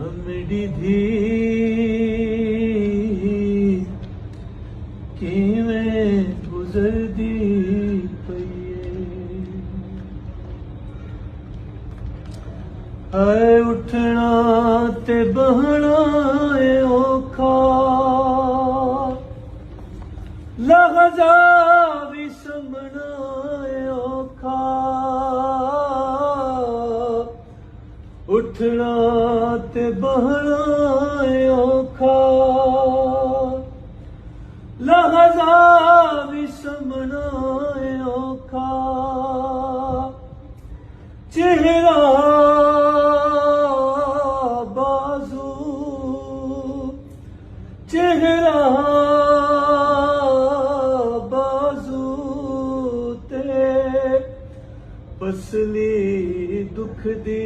मेरी धी किवें गुजरदी पईए। हाय उठना ते बहना ए औखा, लहजा भी समना ए औखा। उठना ते बहना ए औखा, लहजा भी समना ए औखा। चेहरा बाजू, चेहरा बाजू ते पसली दुख दी